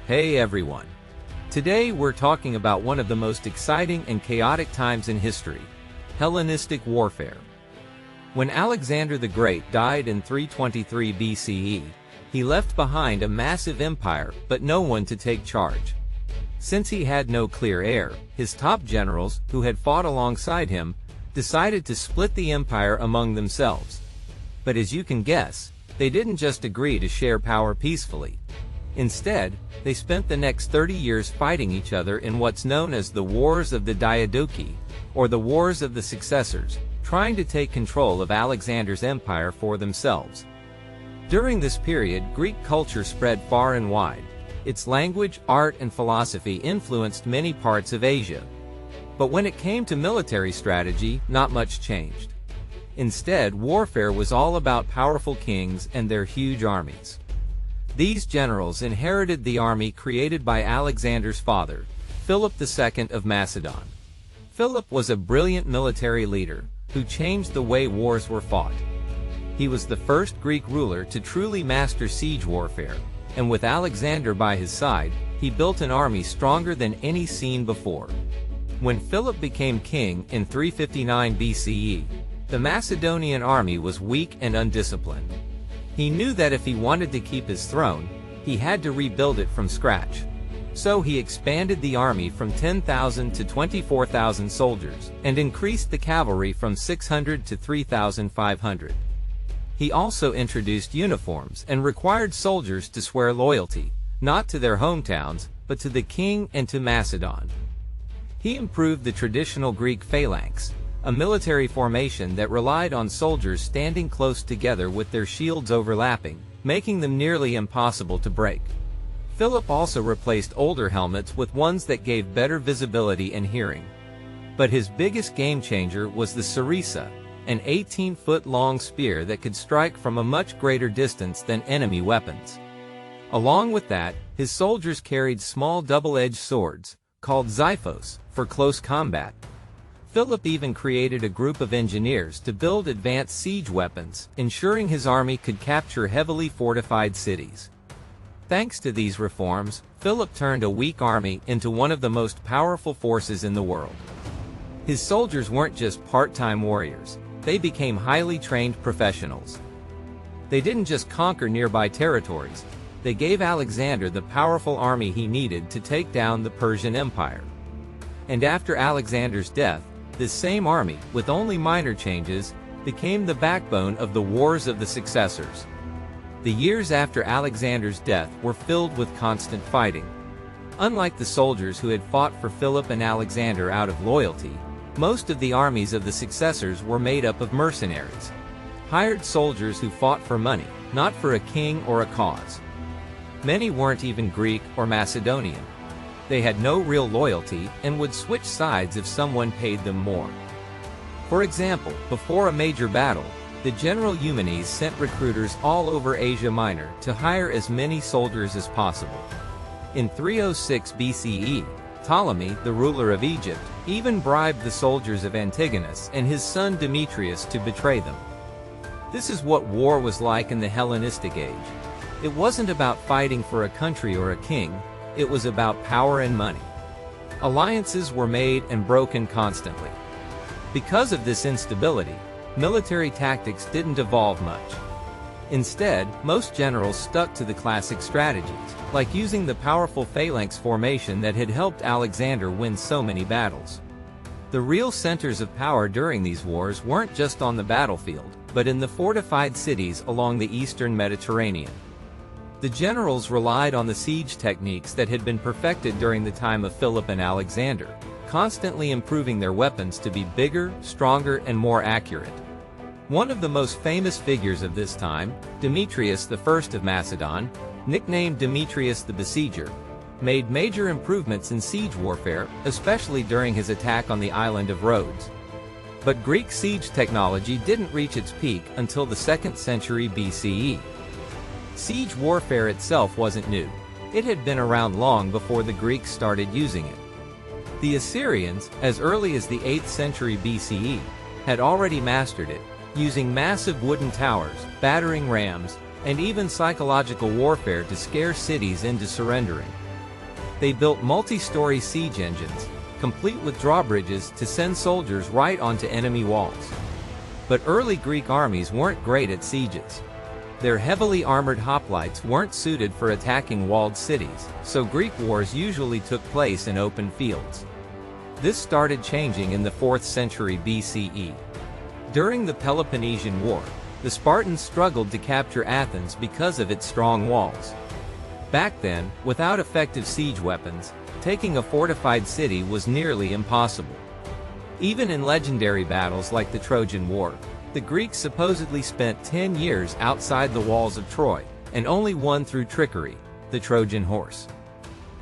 Hey everyone! Today we're talking about one of the most exciting and chaotic times in history, Hellenistic warfare. When Alexander the Great died in 323 BCE, he left behind a massive empire but no one to take charge. Since he had no clear heir, his top generals, who had fought alongside him, decided to split the empire among themselves. But as you can guess, they didn't just agree to share power peacefully. Instead, they spent the next 30 years fighting each other in what's known as the Wars of the Diadochi, or the Wars of the Successors, trying to take control of Alexander's empire for themselves. During this period, Greek culture spread far and wide. Its language, art, and philosophy influenced many parts of Asia. But when it came to military strategy, not much changed. Instead, warfare was all about powerful kings and their huge armies. These generals inherited the army created by Alexander's father, Philip II of Macedon. Philip was a brilliant military leader who changed the way wars were fought. He was the first Greek ruler to truly master siege warfare, and with Alexander by his side, he built an army stronger than any seen before. When Philip became king in 359 BCE, the Macedonian army was weak and undisciplined. He knew that if he wanted to keep his throne, he had to rebuild it from scratch. So he expanded the army from 10,000 to 24,000 soldiers, and increased the cavalry from 600 to 3,500. He also introduced uniforms and required soldiers to swear loyalty, not to their hometowns, but to the king and to Macedon. He improved the traditional Greek phalanx, a military formation that relied on soldiers standing close together with their shields overlapping, making them nearly impossible to break. Philip also replaced older helmets with ones that gave better visibility and hearing. But his biggest game-changer was the sarissa, an 18-foot-long spear that could strike from a much greater distance than enemy weapons. Along with that, his soldiers carried small double-edged swords, called xiphos, for close combat. Philip even created a group of engineers to build advanced siege weapons, ensuring his army could capture heavily fortified cities. Thanks to these reforms, Philip turned a weak army into one of the most powerful forces in the world. His soldiers weren't just part-time warriors, they became highly trained professionals. They didn't just conquer nearby territories, they gave Alexander the powerful army he needed to take down the Persian Empire. And after Alexander's death, this same army, with only minor changes, became the backbone of the Wars of the Successors. The years after Alexander's death were filled with constant fighting. Unlike the soldiers who had fought for Philip and Alexander out of loyalty, most of the armies of the successors were made up of mercenaries, hired soldiers who fought for money, not for a king or a cause. Many weren't even Greek or Macedonian. They had no real loyalty and would switch sides if someone paid them more. For example, before a major battle, the general Eumenes sent recruiters all over Asia Minor to hire as many soldiers as possible. In 306 BCE, Ptolemy, the ruler of Egypt, even bribed the soldiers of Antigonus and his son Demetrius to betray them. This is what war was like in the Hellenistic age. It wasn't about fighting for a country or a king, it was about power and money. Alliances were made and broken constantly. Because of this instability, military tactics didn't evolve much. Instead, most generals stuck to the classic strategies, like using the powerful phalanx formation that had helped Alexander win so many battles. The real centers of power during these wars weren't just on the battlefield, but in the fortified cities along the eastern Mediterranean. The generals relied on the siege techniques that had been perfected during the time of Philip and Alexander, constantly improving their weapons to be bigger, stronger, and more accurate. One of the most famous figures of this time, Demetrius I of Macedon, nicknamed Demetrius the Besieger, made major improvements in siege warfare, especially during his attack on the island of Rhodes. But Greek siege technology didn't reach its peak until the 2nd century BCE. Siege warfare itself wasn't new. It had been around long before the Greeks started using it. The Assyrians, as early as the 8th century BCE, had already mastered it, using massive wooden towers, battering rams, and even psychological warfare to scare cities into surrendering. They built multi-story siege engines, complete with drawbridges to send soldiers right onto enemy walls. But early Greek armies weren't great at sieges. Their heavily armored hoplites weren't suited for attacking walled cities, so Greek wars usually took place in open fields. This started changing in the 4th century BCE. During the Peloponnesian War, the Spartans struggled to capture Athens because of its strong walls. Back then, without effective siege weapons, taking a fortified city was nearly impossible. Even in legendary battles like the Trojan War, the Greeks supposedly spent 10 years outside the walls of Troy, and only won through trickery, the Trojan horse.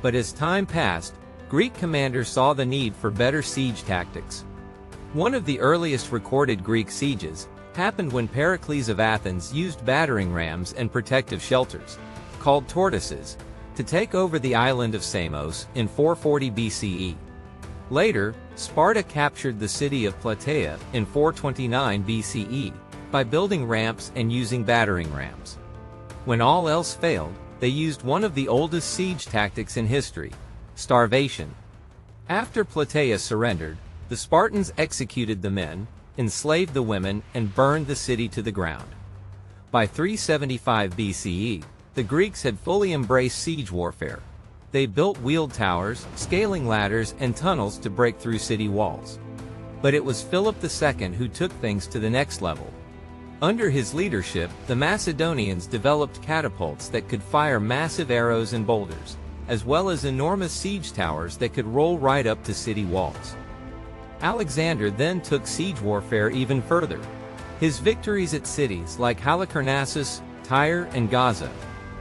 But as time passed, Greek commanders saw the need for better siege tactics. One of the earliest recorded Greek sieges happened when Pericles of Athens used battering rams and protective shelters, called tortoises, to take over the island of Samos in 440 BCE. Later, Sparta captured the city of Plataea in 429 BCE by building ramps and using battering rams. When all else failed, they used one of the oldest siege tactics in history: starvation. After Plataea surrendered, the Spartans executed the men, enslaved the women, and burned the city to the ground. By 375 BCE, the Greeks had fully embraced siege warfare. They built wheeled towers, scaling ladders, and tunnels to break through city walls. But it was Philip II who took things to the next level. Under his leadership, the Macedonians developed catapults that could fire massive arrows and boulders, as well as enormous siege towers that could roll right up to city walls. Alexander then took siege warfare even further. His victories at cities like Halicarnassus, Tyre, and Gaza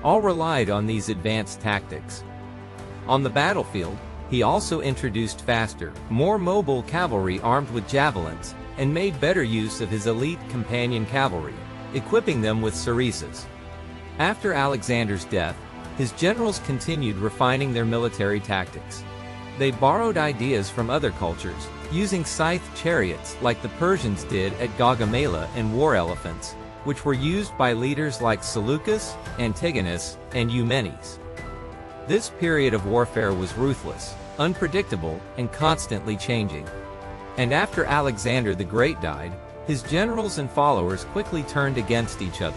all relied on these advanced tactics. On the battlefield, he also introduced faster, more mobile cavalry armed with javelins, and made better use of his elite Companion Cavalry, equipping them with sarissas. After Alexander's death, his generals continued refining their military tactics. They borrowed ideas from other cultures, using scythed chariots like the Persians did at Gaugamela and war elephants, which were used by leaders like Seleucus, Antigonus, and Eumenes. This period of warfare was ruthless, unpredictable, and constantly changing. And after Alexander the Great died, his generals and followers quickly turned against each other.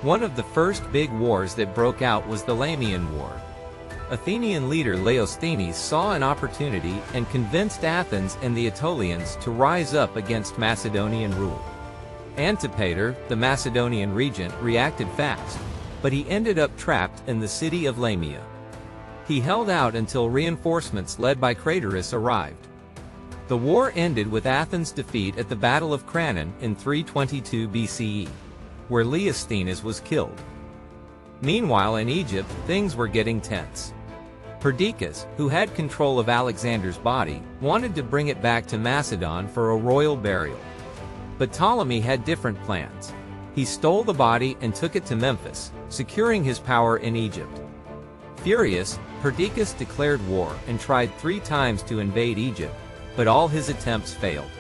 One of the first big wars that broke out was the Lamian War. Athenian leader Leosthenes saw an opportunity and convinced Athens and the Aetolians to rise up against Macedonian rule. Antipater, the Macedonian regent, reacted fast, but he ended up trapped in the city of Lamia. He held out until reinforcements led by Craterus arrived. The war ended with Athens' defeat at the Battle of Cranon in 322 BCE, where Leosthenes was killed. Meanwhile in Egypt, things were getting tense. Perdiccas, who had control of Alexander's body, wanted to bring it back to Macedon for a royal burial. But Ptolemy had different plans. He stole the body and took it to Memphis, securing his power in Egypt. Furious, Perdiccas declared war and tried 3 times to invade Egypt, but all his attempts failed.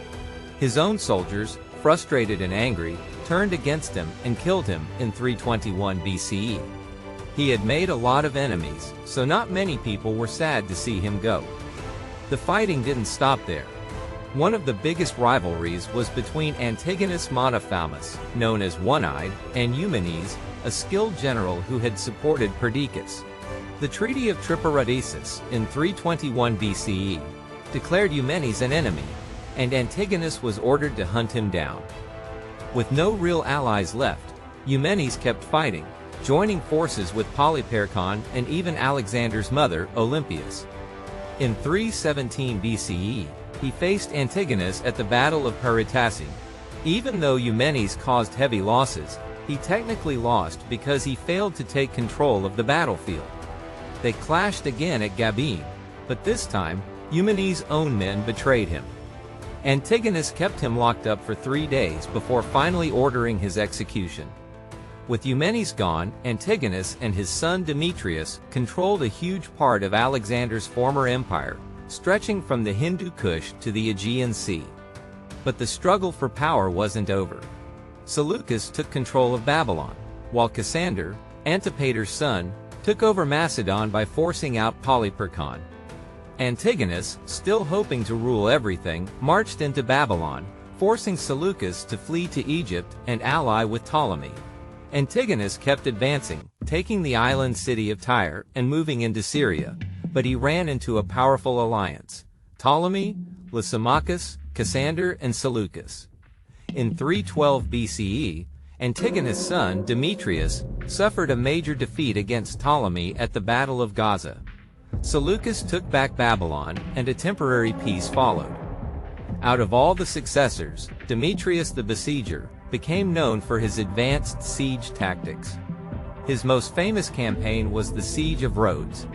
His own soldiers, frustrated and angry, turned against him and killed him in 321 BCE. He had made a lot of enemies, so not many people were sad to see him go. The fighting didn't stop there. One of the biggest rivalries was between Antigonus Monophamus, known as One-Eyed, and Eumenes, a skilled general who had supported Perdiccas. The Treaty of Triparadissus, in 321 BCE, declared Eumenes an enemy, and Antigonus was ordered to hunt him down. With no real allies left, Eumenes kept fighting, joining forces with Polyperchon and even Alexander's mother, Olympias. In 317 BCE, he faced Antigonus at the Battle of Paritasi. Even though Eumenes caused heavy losses, he technically lost because he failed to take control of the battlefield. They clashed again at Gabine, but this time, Eumenes' own men betrayed him. Antigonus kept him locked up for 3 days before finally ordering his execution. With Eumenes gone, Antigonus and his son Demetrius controlled a huge part of Alexander's former empire, stretching from the Hindu Kush to the Aegean Sea. But the struggle for power wasn't over. Seleucus took control of Babylon, while Cassander, Antipater's son, took over Macedon by forcing out Polyperchon. Antigonus, still hoping to rule everything, marched into Babylon, forcing Seleucus to flee to Egypt and ally with Ptolemy. Antigonus kept advancing, taking the island city of Tyre and moving into Syria, but he ran into a powerful alliance: Ptolemy, Lysimachus, Cassander, and Seleucus. In 312 BCE, Antigonus' son, Demetrius, suffered a major defeat against Ptolemy at the Battle of Gaza. Seleucus took back Babylon, and a temporary peace followed. Out of all the successors, Demetrius the Besieger became known for his advanced siege tactics. His most famous campaign was the Siege of Rhodes.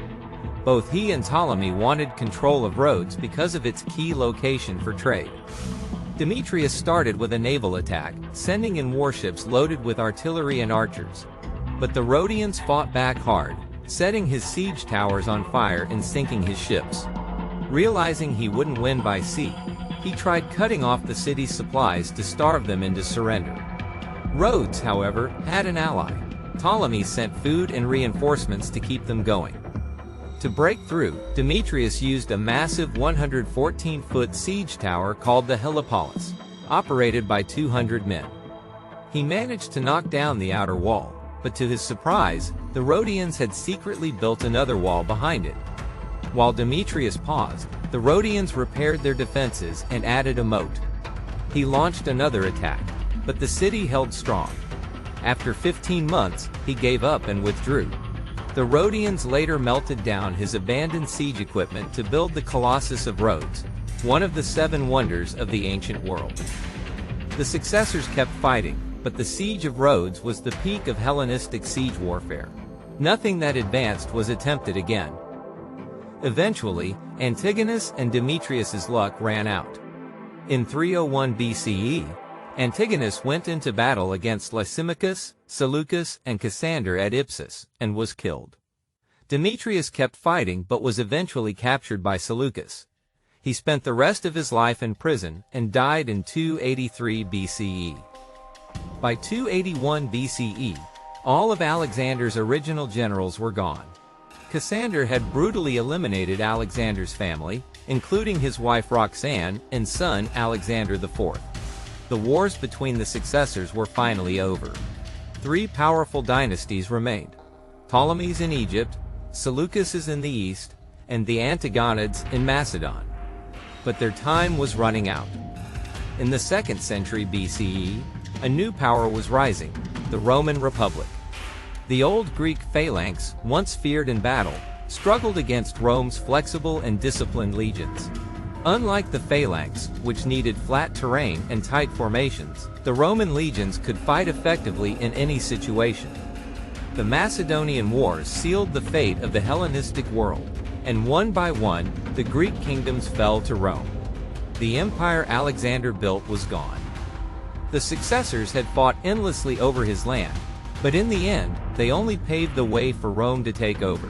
Both he and Ptolemy wanted control of Rhodes because of its key location for trade. Demetrius started with a naval attack, sending in warships loaded with artillery and archers. But the Rhodians fought back hard, setting his siege towers on fire and sinking his ships. Realizing he wouldn't win by sea, he tried cutting off the city's supplies to starve them into surrender. Rhodes, however, had an ally. Ptolemy sent food and reinforcements to keep them going. To break through, Demetrius used a massive 114-foot siege tower called the Hellepolis, operated by 200 men. He managed to knock down the outer wall, but to his surprise, the Rhodians had secretly built another wall behind it. While Demetrius paused, the Rhodians repaired their defenses and added a moat. He launched another attack, but the city held strong. After 15 months, he gave up and withdrew. The Rhodians later melted down his abandoned siege equipment to build the Colossus of Rhodes, one of the 7 wonders of the ancient world. The successors kept fighting, but the Siege of Rhodes was the peak of Hellenistic siege warfare. Nothing that advanced was attempted again. Eventually, Antigonus and Demetrius's luck ran out. In 301 BCE, Antigonus went into battle against Lysimachus, Seleucus, and Cassander at Ipsus, and was killed. Demetrius kept fighting but was eventually captured by Seleucus. He spent the rest of his life in prison and died in 283 BCE. By 281 BCE, all of Alexander's original generals were gone. Cassander had brutally eliminated Alexander's family, including his wife Roxanne and son Alexander IV. The wars between the successors were finally over. 3 powerful dynasties remained: Ptolemy's in Egypt, Seleucus's in the east, and the Antigonids in Macedon. But their time was running out. In the 2nd century BCE, a new power was rising: the Roman Republic. The old Greek phalanx, once feared in battle, struggled against Rome's flexible and disciplined legions. Unlike the phalanx, which needed flat terrain and tight formations, the Roman legions could fight effectively in any situation. The Macedonian Wars sealed the fate of the Hellenistic world, and one by one, the Greek kingdoms fell to Rome. The empire Alexander built was gone. The successors had fought endlessly over his land, but in the end, they only paved the way for Rome to take over.